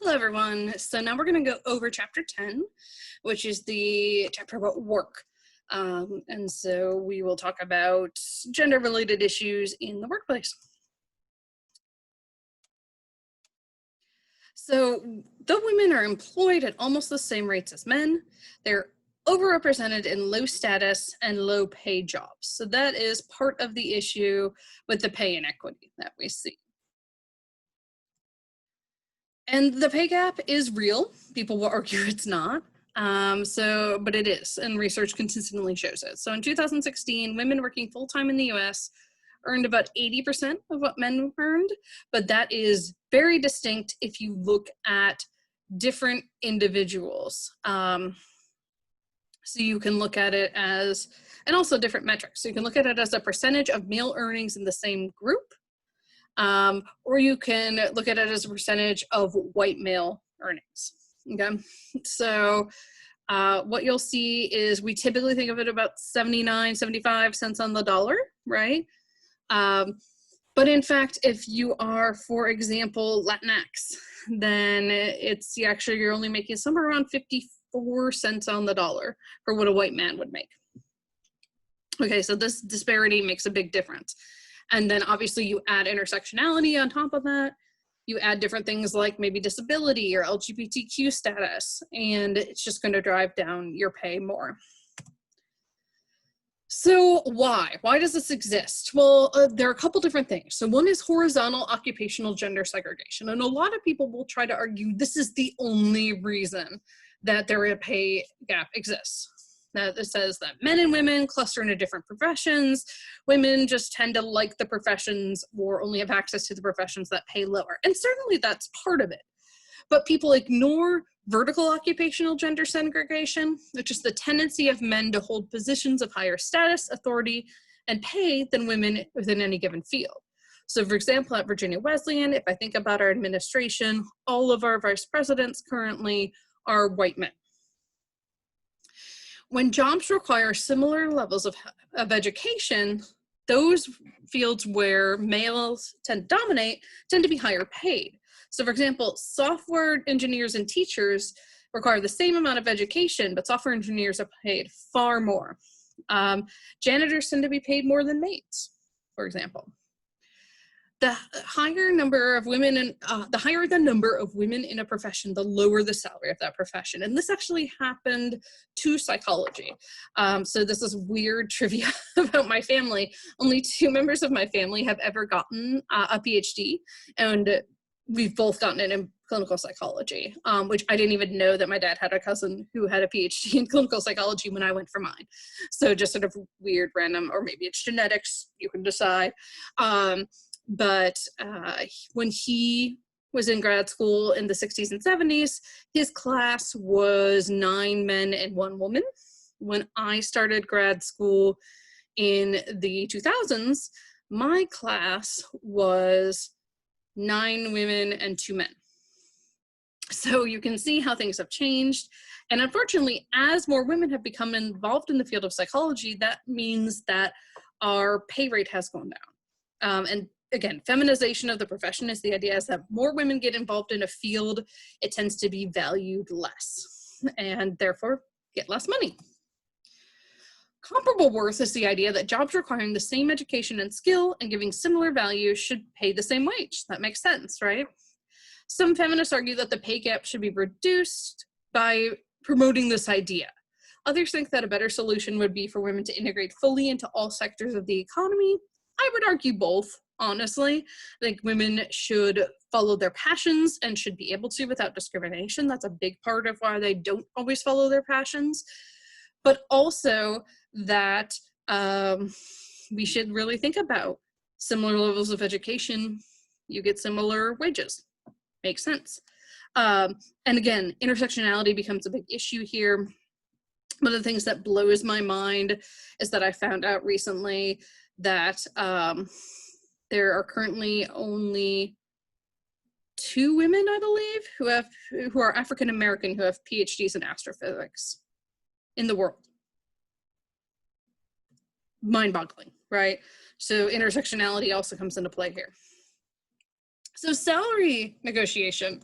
Hello, everyone. So now we're going to go over chapter 10, which is the chapter about work. And so we will talk about gender-related issues in the workplace. So though women are employed at almost the same rates as men, they're overrepresented in low status and low pay jobs. So that is part of the issue with the pay inequity that we see. And the pay gap is real. People will argue it's not. But it is, and research consistently shows it. So in 2016, women working full-time in the US earned about 80% of what men earned, but that is very distinct if you look at different individuals. So you can look at it as, and also different metrics. So you can look at it as a percentage of male earnings in the same group, or you can look at it as a percentage of white male earnings. Okay, so what you'll see is we typically think of it about 79, 75 cents on the dollar, right? But in fact, if you are, for example, Latinx, then you're only making somewhere around 54 cents on the dollar for what a white man would make. Okay, so this disparity makes a big difference. And then obviously you add intersectionality on top of that. You add different things like maybe disability or LGBTQ status, and it's just going to drive down your pay more. So why? Why does this exist? Well, there are a couple different things. So one is horizontal occupational gender segregation. And a lot of people will try to argue this is the only reason that a pay gap exists. That it says that men and women cluster into different professions. Women just tend to like the professions or only have access to the professions that pay lower. And certainly that's part of it. But people ignore vertical occupational gender segregation, which is the tendency of men to hold positions of higher status, authority, and pay than women within any given field. So for example, at Virginia Wesleyan, if I think about our administration, all of our vice presidents currently are white men. When jobs require similar levels of education, those fields where males tend to dominate tend to be higher paid. So for example, software engineers and teachers require the same amount of education, but software engineers are paid far more. Janitors tend to be paid more than maids, for example. The higher the number of women in a profession, the lower the salary of that profession. And this actually happened to psychology. So this is weird trivia about my family. Only 2 members of my family have ever gotten a PhD, and we've both gotten it in clinical psychology, which I didn't even know that my dad had a cousin who had a PhD in clinical psychology when I went for mine. So just sort of weird, random, or maybe it's genetics, you can decide. But when he was in grad school in the 60s and 70s, his class was 9 men and 1 woman. When I started grad school in the 2000s, my class was 9 women and 2 men. So you can see how things have changed. And unfortunately, as more women have become involved in the field of psychology, that means that our pay rate has gone down. And again, feminization of the profession is the idea is that more women get involved in a field, it tends to be valued less and therefore get less money. Comparable worth is the idea that jobs requiring the same education and skill and giving similar value should pay the same wage. That makes sense, right? Some feminists argue that the pay gap should be reduced by promoting this idea. Others think that a better solution would be for women to integrate fully into all sectors of the economy. I would argue both. Honestly, I think women should follow their passions and should be able to without discrimination. That's a big part of why they don't always follow their passions. But also that we should really think about similar levels of education. You get similar wages. Makes sense. And again, intersectionality becomes a big issue here. One of the things that blows my mind is that I found out recently that there are currently only 2 women, I believe, who are African American who have PhDs in astrophysics in the world. Mind-boggling, right? So intersectionality also comes into play here. So salary negotiation,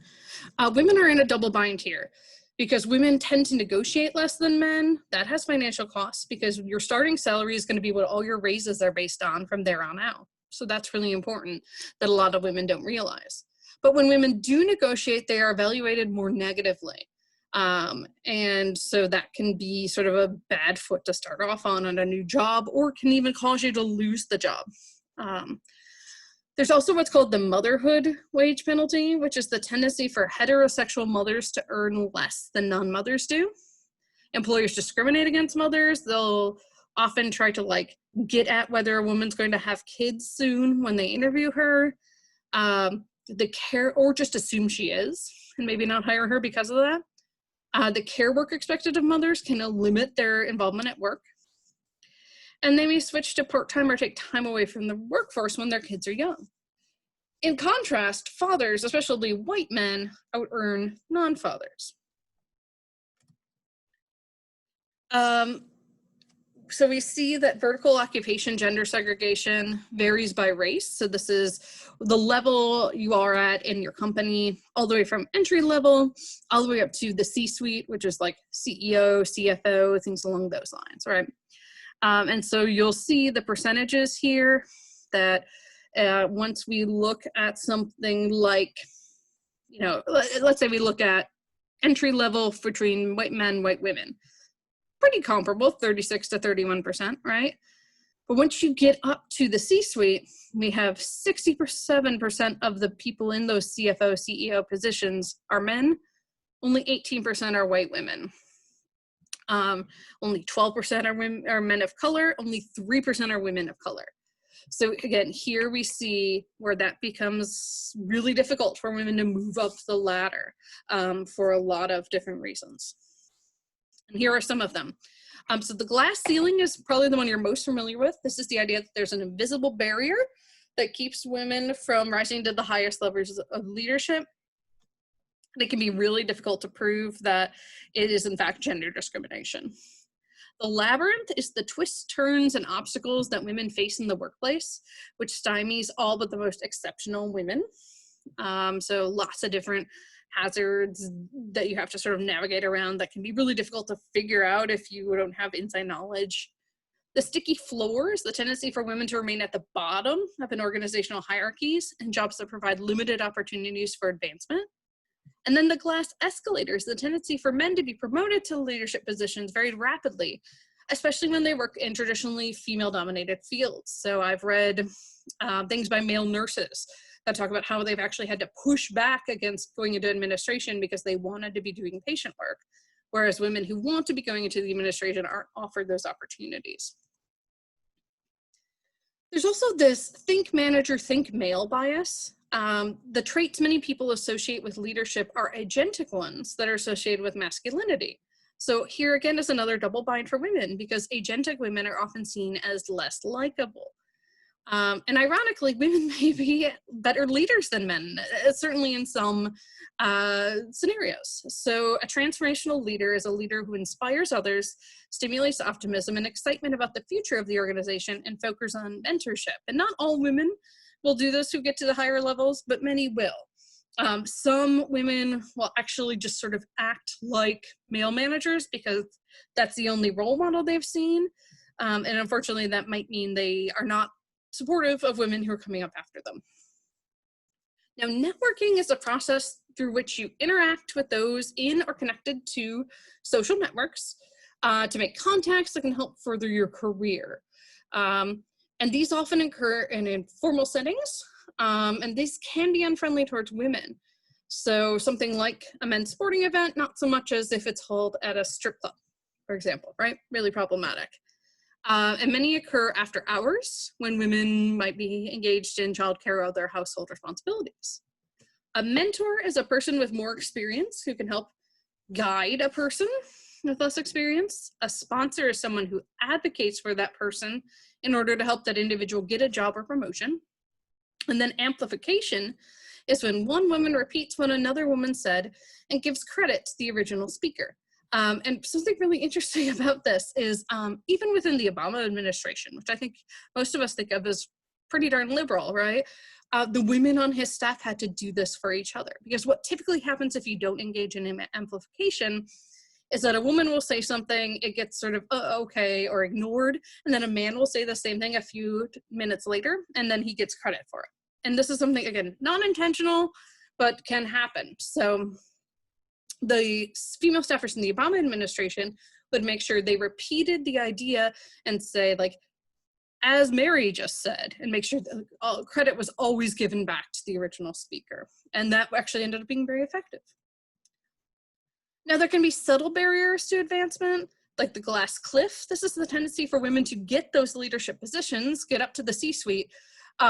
women are in a double bind here because women tend to negotiate less than men. That has financial costs because your starting salary is going to be what all your raises are based on from there on out. So that's really important that a lot of women don't realize. But when women do negotiate, they are evaluated more negatively. And so that can be sort of a bad foot to start off on a new job, or can even cause you to lose the job. There's also what's called the motherhood wage penalty, which is the tendency for heterosexual mothers to earn less than non-mothers do. Employers discriminate against mothers. They'll often try to like get at whether a woman's going to have kids soon when they interview her. Or just assume she is and maybe not hire her because of that. The care work expected of mothers can limit their involvement at work. And they may switch to part-time or take time away from the workforce when their kids are young. In contrast, fathers, especially white men, out-earn non-fathers. So we see that vertical occupation gender segregation varies by race. So this is the level you are at in your company, all the way from entry level, all the way up to the C-suite, which is like CEO, CFO, things along those lines, right? And so you'll see the percentages here that once we look at something like, you know, let's say we look at entry level between white men, white women, pretty comparable, 36 to 31%, right? But once you get up to the C-suite, we have 67% of the people in those CFO, CEO positions are men, only 18% are white women. Only 12% are men of color, only 3% are women of color. So again, here we see where that becomes really difficult for women to move up the ladder for a lot of different reasons. And here are some of them. So the glass ceiling is probably the one you're most familiar with. This is the idea that there's an invisible barrier that keeps women from rising to the highest levels of leadership. And it can be really difficult to prove that it is in fact gender discrimination. The labyrinth is the twists, turns, and obstacles that women face in the workplace, which stymies all but the most exceptional women. So lots of different hazards that you have to sort of navigate around that can be really difficult to figure out if you don't have inside knowledge. The sticky floors, the tendency for women to remain at the bottom of an organizational hierarchies and jobs that provide limited opportunities for advancement. And then the glass escalators, the tendency for men to be promoted to leadership positions very rapidly, especially when they work in traditionally female-dominated fields. So I've read things by male nurses that talk about how they've actually had to push back against going into administration because they wanted to be doing patient work, whereas women who want to be going into the administration aren't offered those opportunities. There's also this think manager, think male bias. The traits many people associate with leadership are agentic ones that are associated with masculinity. So here again is another double bind for women because agentic women are often seen as less likable. And ironically, women may be better leaders than men, certainly in some scenarios. So a transformational leader is a leader who inspires others, stimulates optimism and excitement about the future of the organization, and focuses on mentorship. And not all women will do this who get to the higher levels, but many will. Some women will actually just sort of act like male managers because that's the only role model they've seen. And unfortunately, that might mean they are not supportive of women who are coming up after them. Now, networking is a process through which you interact with those in or connected to social networks to make contacts that can help further your career. And these often occur in informal settings, and these can be unfriendly towards women. So something like a men's sporting event, not so much as if it's held at a strip club, for example, right? Really problematic. And many occur after hours when women might be engaged in childcare or other household responsibilities. A mentor is a person with more experience who can help guide a person with less experience. A sponsor is someone who advocates for that person in order to help that individual get a job or promotion. And then amplification is when one woman repeats what another woman said and gives credit to the original speaker. And something really interesting about this is even within the Obama administration, which I think most of us think of as pretty darn liberal, right? The women on his staff had to do this for each other, because what typically happens if you don't engage in amplification is that a woman will say something, it gets sort of okay or ignored, and then a man will say the same thing a few minutes later, and then he gets credit for it. And this is something, again, non-intentional, but can happen. So the female staffers in the Obama administration would make sure they repeated the idea and say, like, as Mary just said, and make sure that credit was always given back to the original speaker. And that actually ended up being very effective. Now, there can be subtle barriers to advancement, like the glass cliff. This is the tendency for women to get those leadership positions, get up to the C-suite,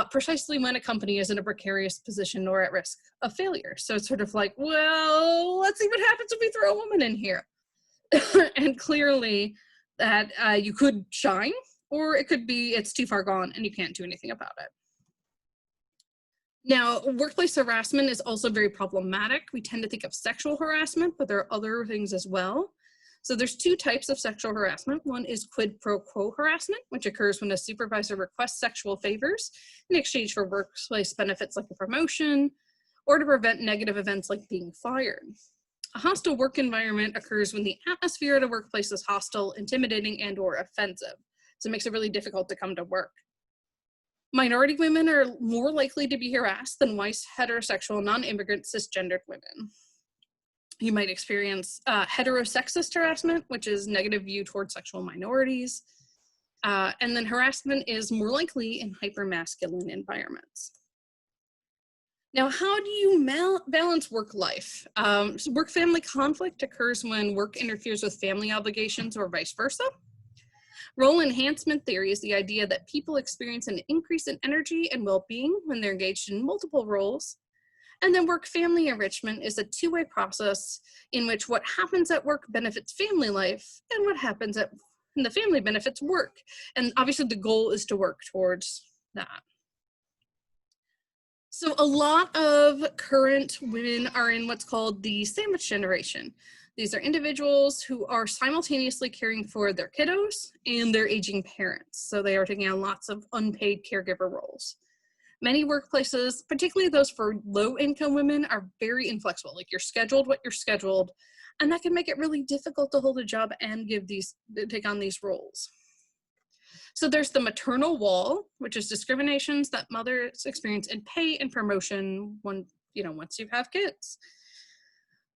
precisely when a company is in a precarious position or at risk of failure. So it's sort of like, well, let's see what happens if we throw a woman in here. And clearly that you could shine, or it could be it's too far gone and you can't do anything about it. Now, workplace harassment is also very problematic. We tend to think of sexual harassment, but there are other things as well. So there's two types of sexual harassment. One is quid pro quo harassment, which occurs when a supervisor requests sexual favors in exchange for workplace benefits like a promotion, or to prevent negative events like being fired. A hostile work environment occurs when the atmosphere at a workplace is hostile, intimidating, and/or offensive. So it makes it really difficult to come to work. Minority women are more likely to be harassed than white, heterosexual, non-immigrant, cisgendered women. You might experience heterosexist harassment, which is negative view towards sexual minorities. And then harassment is more likely in hypermasculine environments. Now, how do you balance work life? So work-family conflict occurs when work interferes with family obligations or vice versa. Role enhancement theory is the idea that people experience an increase in energy and well-being when they're engaged in multiple roles. And then work-family enrichment is a two-way process in which what happens at work benefits family life and what happens in the family benefits work. And obviously the goal is to work towards that. So a lot of current women are in what's called the sandwich generation. These are individuals who are simultaneously caring for their kiddos and their aging parents. So they are taking on lots of unpaid caregiver roles. Many workplaces, particularly those for low-income women, are very inflexible. Like, you're scheduled what you're scheduled, and that can make it really difficult to hold a job and take on these roles. So there's the maternal wall, which is discriminations that mothers experience in pay and promotion once you have kids.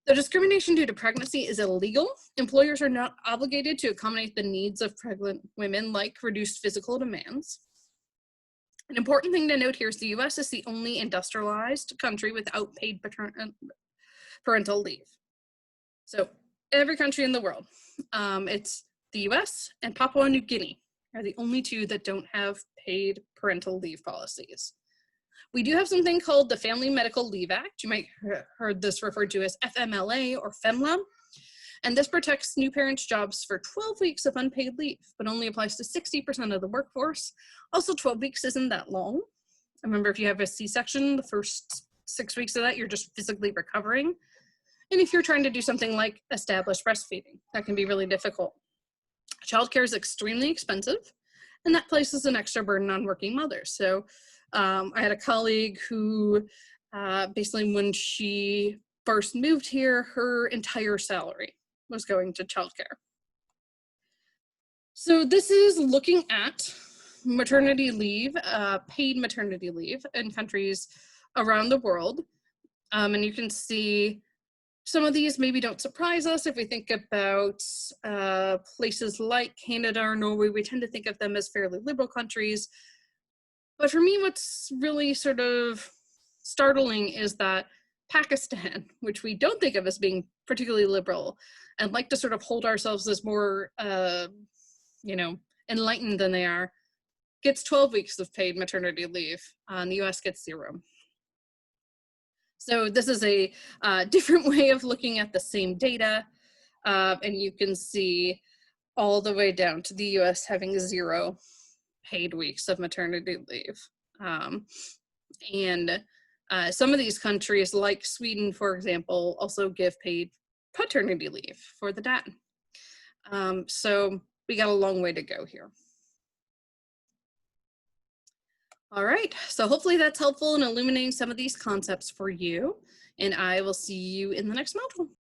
The discrimination due to pregnancy is illegal. Employers are not obligated to accommodate the needs of pregnant women, like reduced physical demands. An important thing to note here is the US is the only industrialized country without paid parental leave. So every country in the world, it's the US and Papua New Guinea are the only two that don't have paid parental leave policies. We do have something called the Family Medical Leave Act. You might have heard this referred to as FMLA or FEMLA. And this protects new parents' jobs for 12 weeks of unpaid leave, but only applies to 60% of the workforce. Also, 12 weeks isn't that long. Remember, if you have a C-section, the first 6 weeks of that, you're just physically recovering. And if you're trying to do something like established breastfeeding, that can be really difficult. Childcare is extremely expensive, and that places an extra burden on working mothers. So I had a colleague who basically, when she first moved here, her entire salary was going to childcare. So this is looking at maternity leave, paid maternity leave in countries around the world. And you can see some of these maybe don't surprise us. If we think about places like Canada or Norway, we tend to think of them as fairly liberal countries. But for me, what's really sort of startling is that Pakistan, which we don't think of as being particularly liberal and like to sort of hold ourselves as more, enlightened than they are, gets 12 weeks of paid maternity leave, and the US gets 0. So this is a different way of looking at the same data, and you can see all the way down to the US having 0 paid weeks of maternity leave. Some of these countries, like Sweden, for example, also give paid paternity leave for the dad. So we got a long way to go here. All right, so hopefully that's helpful in illuminating some of these concepts for you, and I will see you in the next module.